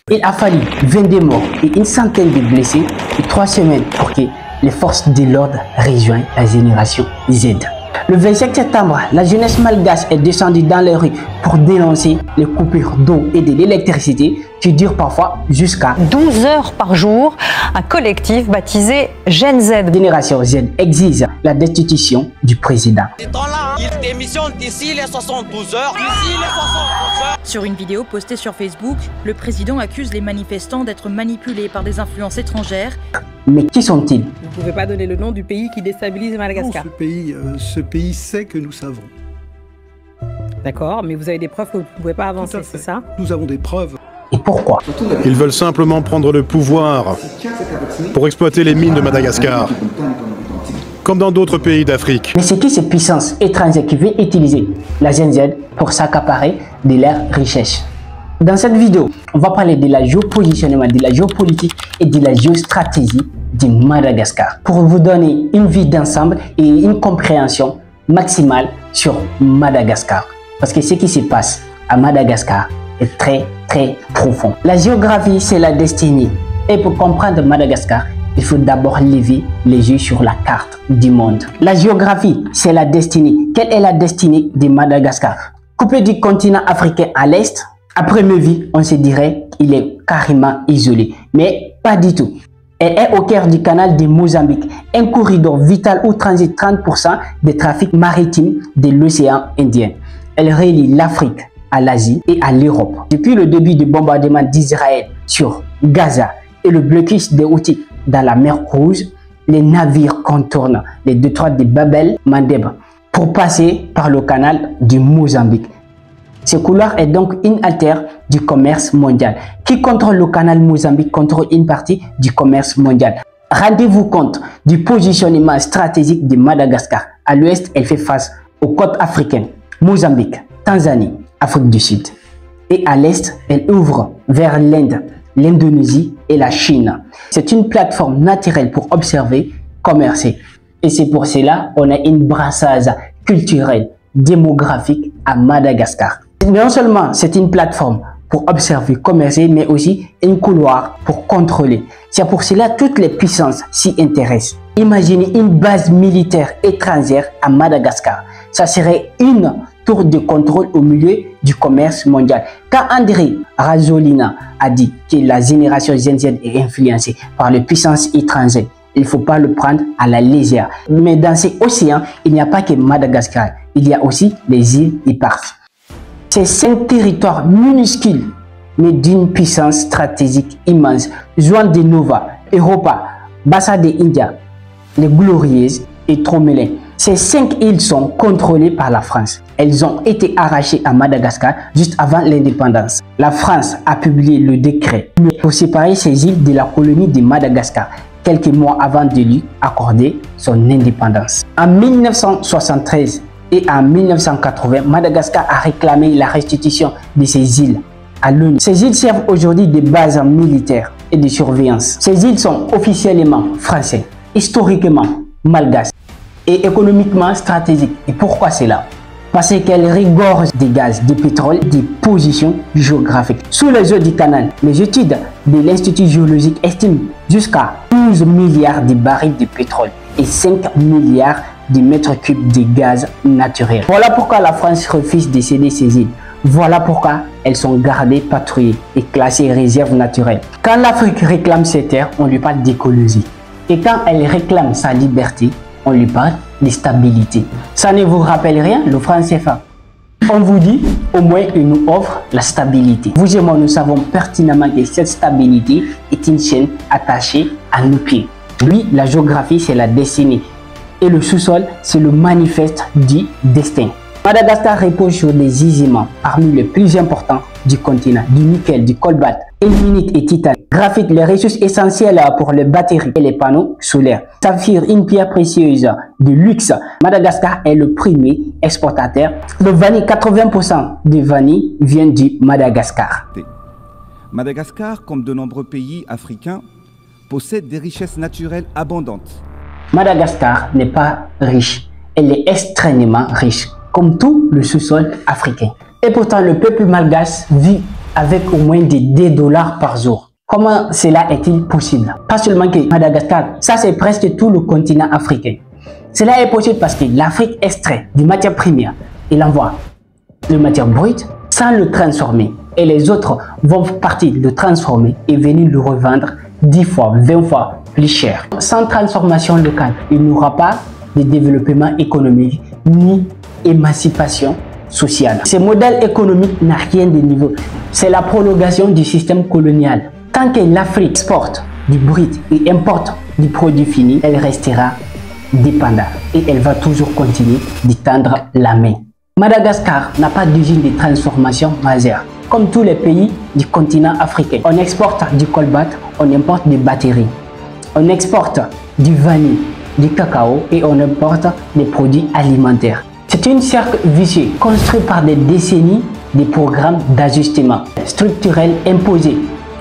Il a fallu 22 morts et une centaine de blessés et 3 semaines pour que les forces de l'ordre rejoignent la génération Z. Le 25 septembre, la jeunesse malgache est descendue dans les rues pour dénoncer les coupures d'eau et de l'électricité qui durent parfois jusqu'à 12 heures par jour. Un collectif baptisé Gen Z. La génération Z exige la destitution du président. Il démissionne d'ici les 72 heures. Sur une vidéo postée sur Facebook, le président accuse les manifestants d'être manipulés par des influences étrangères. Mais qui sont-ils? Vous ne pouvez pas donner le nom du pays qui déstabilise Madagascar. Non, ce pays sait que nous savons. D'accord, mais vous avez des preuves que vous ne pouvez pas avancer, c'est ça? Nous avons des preuves. Et pourquoi? Ils veulent simplement prendre le pouvoir pour exploiter les mines de Madagascar, comme dans d'autres pays d'Afrique. Mais c'est qui ces puissances étrangères qui veulent utiliser la Gen Z pour s'accaparer de leurs richesses? Dans cette vidéo, on va parler de la géopositionnement, de la géopolitique et de la géostratégie du Madagascar pour vous donner une vue d'ensemble et une compréhension maximale sur Madagascar. Parce que ce qui se passe à Madagascar est très profond. La géographie, c'est la destinée. Et pour comprendre Madagascar, il faut d'abord lever les yeux sur la carte du monde. La géographie, c'est la destinée. Quelle est la destinée de Madagascar? Coupé du continent africain à l'est, à première vue, on se dirait qu'il est carrément isolé. Mais pas du tout. Elle est au cœur du canal de Mozambique, un corridor vital où transitent 30% des trafics maritimes de l'océan Indien. Elle relie l'Afrique à l'Asie et à l'Europe. Depuis le début du bombardement d'Israël sur Gaza et le blocus des Houthis dans la mer Rouge, les navires contournent les détroits de Bab-el-Mandeb pour passer par le canal du Mozambique. Ce couloir est donc une artère du commerce mondial. Qui contrôle le canal Mozambique contrôle une partie du commerce mondial. Rendez-vous compte du positionnement stratégique de Madagascar. À l'ouest, elle fait face aux côtes africaines, Mozambique, Tanzanie, Afrique du Sud. Et à l'est, elle ouvre vers l'Inde, l'Indonésie et la Chine. C'est une plateforme naturelle pour observer, commercer. Et c'est pour cela qu'on a une brassage culturelle, démographique à Madagascar. Non seulement c'est une plateforme pour observer, commercer, mais aussi un couloir pour contrôler. C'est pour cela que toutes les puissances s'y intéressent. Imaginez une base militaire étrangère à Madagascar. Ça serait une tour de contrôle au milieu du commerce mondial. Quand André Rajoelina a dit que la génération Gen Z est influencée par les puissances étrangères, il ne faut pas le prendre à la légère. Mais dans ces océans, il n'y a pas que Madagascar. Il y a aussi les îles éparses. Ces 5 territoires minuscules, mais d'une puissance stratégique immense, Juan de Nova, Europa, Bassa de India, les Glorieuses et Tromelin. Ces 5 îles sont contrôlées par la France. Elles ont été arrachées à Madagascar juste avant l'indépendance. La France a publié le décret pour séparer ces îles de la colonie de Madagascar, quelques mois avant de lui accorder son indépendance. En 1973 et en 1980, Madagascar a réclamé la restitution de ces îles à l'ONU. Ces îles servent aujourd'hui de bases militaires et de surveillance. Ces îles sont officiellement françaises, historiquement malgaches et économiquement stratégiques. Et pourquoi cela? Parce qu'elles regorgent des gaz, du pétrole, des positions géographiques. Sous les eaux du canal, les études de l'Institut géologique estiment jusqu'à 12 milliards de barils de pétrole et 5 milliards de mètres cubes de gaz naturel. Voilà pourquoi la France refuse de céder ces îles. Voilà pourquoi elles sont gardées, patrouillées et classées réserves naturelles. Quand l'Afrique réclame ses terres, on lui parle d'écologie. Et quand elle réclame sa liberté, on lui parle de stabilité. Ça ne vous rappelle rien, le franc CFA? On vous dit, au moins il nous offre la stabilité. Vous et moi, nous savons pertinemment que cette stabilité est une chaîne attachée à nos pieds. Oui, la géographie, c'est la destinée. Et le sous-sol, c'est le manifeste du destin. Madagascar repose sur des gisements parmi les plus importants du continent, du nickel, du cobalt, ilménite et titane, graphite, les ressources essentielles pour les batteries et les panneaux solaires, saphir, une pierre précieuse de luxe. Madagascar est le premier exportateur de vanille. 80% de vanille vient du Madagascar. Madagascar, comme de nombreux pays africains, possède des richesses naturelles abondantes. Madagascar n'est pas riche, elle est extrêmement riche, comme tout le sous-sol africain. Et pourtant, le peuple malgache vit avec au moins des $2 par jour. Comment cela est-il possible? Pas seulement que Madagascar, ça c'est presque tout le continent africain. Cela est possible parce que l'Afrique extrait des matières premières et l'envoie de matières brutes sans le transformer. Et les autres vont partir le transformer et venir le revendre 10 fois, 20 fois plus cher. Sans transformation locale, il n'y aura pas de développement économique ni émancipation sociale. Ce modèle économique n'a rien de nouveau. C'est la prolongation du système colonial. Tant que l'Afrique exporte du brut et importe du produit fini, elle restera dépendante et elle va toujours continuer de tendre la main. Madagascar n'a pas d'usine de transformation majeure. Comme tous les pays du continent africain, on exporte du colbate, on importe des batteries, on exporte du vanille, du cacao et on importe des produits alimentaires. C'est une cercle vicieux construit par des décennies de programmes d'ajustement structurel imposés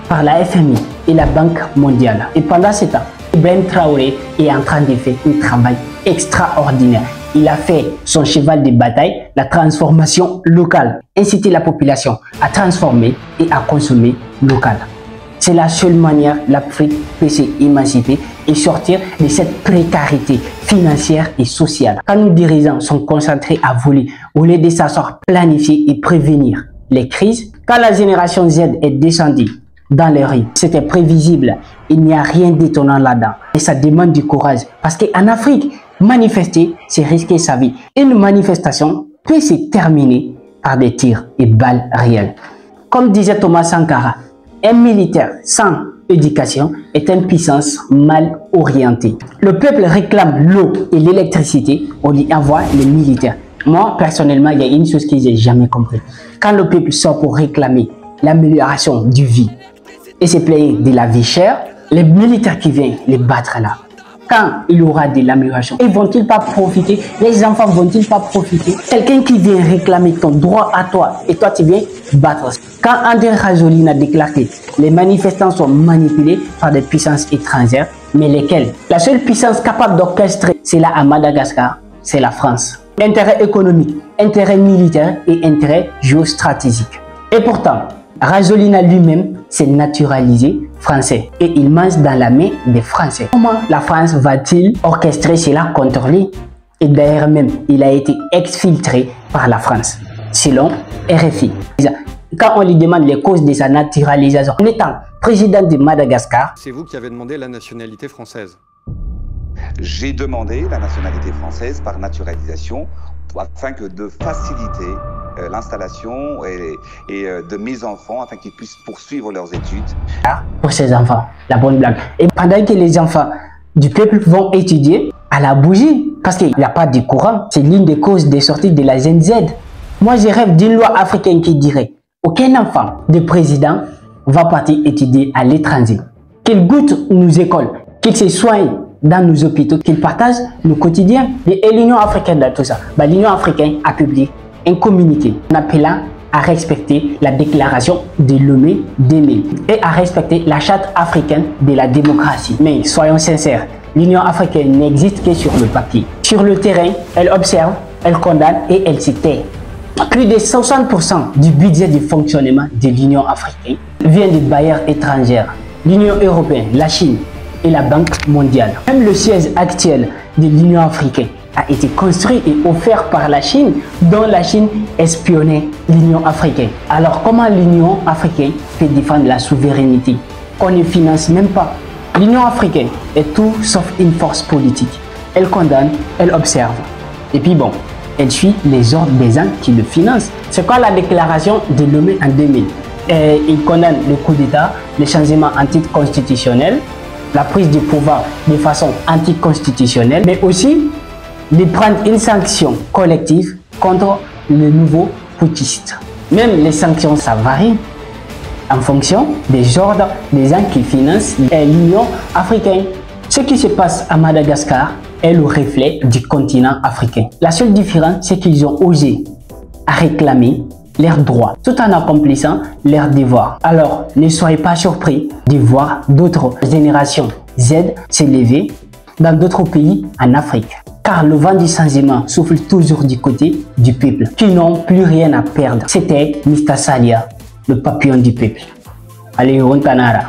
par la FMI et la Banque mondiale. Et pendant ce temps, Ibrahim Traoré est en train de faire un travail extraordinaire. Il a fait son cheval de bataille, la transformation locale, inciter la population à transformer et à consommer local. C'est la seule manière l'Afrique peut s'émanciper et sortir de cette précarité financière et sociale. Quand nos dirigeants sont concentrés à voler au lieu de s'asseoir, planifier et prévenir les crises, quand la génération Z est descendue dans les rues, c'était prévisible. Il n'y a rien d'étonnant là-dedans. Et ça demande du courage. Parce qu'en Afrique, manifester, c'est risquer sa vie. Une manifestation peut se terminer par des tirs et balles réelles. Comme disait Thomas Sankara, un militaire sans éducation est une puissance mal orientée. Le peuple réclame l'eau et l'électricité, on lui envoie les militaires. Moi, personnellement, il y a une chose que j'ai jamais compris. Quand le peuple sort pour réclamer l'amélioration du vie et se plaindre de la vie chère, les militaires qui viennent les battre là, quand il y aura de l'amélioration, ils vont-ils pas profiter? Les enfants vont-ils pas profiter? Quelqu'un qui vient réclamer ton droit à toi et toi tu viens battre. Quand André Rajoelina a déclaré que les manifestants sont manipulés par des puissances étrangères, mais lesquelles? La seule puissance capable d'orchestrer cela à Madagascar, c'est la France. Intérêt économique, intérêt militaire et intérêt géostratégique. Et pourtant, Rajoelina lui-même s'est naturalisé français et il mange dans la main des Français. Comment la France va-t-il orchestrer cela contre lui? Et d'ailleurs même, il a été exfiltré par la France, selon RFI. Quand on lui demande les causes de sa naturalisation, en étant président de Madagascar, c'est vous qui avez demandé la nationalité française. J'ai demandé la nationalité française par naturalisation afin que de faciliter l'installation et de mes enfants afin qu'ils puissent poursuivre leurs études. Pour ces enfants, la bonne blague. Et pendant que les enfants du peuple vont étudier à la bougie, parce qu'il n'y a pas de courant, c'est l'une des causes des sorties de la Gen Z. Moi, je rêve d'une loi africaine qui dirait aucun enfant de président va partir étudier à l'étranger. Qu'il goûte nos écoles, qu'il se soigne dans nos hôpitaux, qu'il partage nos quotidiens. Et l'Union africaine dans tout ça, l'Union africaine a publié un communiqué en appelant à respecter la déclaration de Lomé d'Aimé et à respecter la charte africaine de la démocratie. Mais soyons sincères, l'Union africaine n'existe que sur le papier. Sur le terrain, elle observe, elle condamne et elle se tait. Plus de 60% du budget de fonctionnement de l'Union africaine vient des bailleurs étrangers. L'Union européenne, la Chine et la Banque mondiale. Même le siège actuel de l'Union africaine a été construit et offert par la Chine, dont la Chine espionnait l'Union africaine. Alors comment l'Union africaine peut défendre la souveraineté qu'on ne finance même pas? L'Union africaine est tout sauf une force politique. Elle condamne, elle observe. Et puis bon, elle suit les ordres des gens qui le financent. C'est quoi la déclaration de Lomé en 2000? Il condamne le coup d'État, les changements anticonstitutionnels, la prise du pouvoir de façon anticonstitutionnelle, mais aussi de prendre une sanction collective contre le nouveau putschiste. Même les sanctions, ça varie en fonction des ordres des gens qui financent l'Union africaine. Ce qui se passe à Madagascar est le reflet du continent africain. La seule différence, c'est qu'ils ont osé à réclamer leurs droits tout en accomplissant leurs devoirs. Alors, ne soyez pas surpris de voir d'autres générations Z s'élever dans d'autres pays en Afrique. Car le vent du changement souffle toujours du côté du peuple qui n'ont plus rien à perdre. C'était Mr. Salia le papillon du peuple. Allez, on t'en a.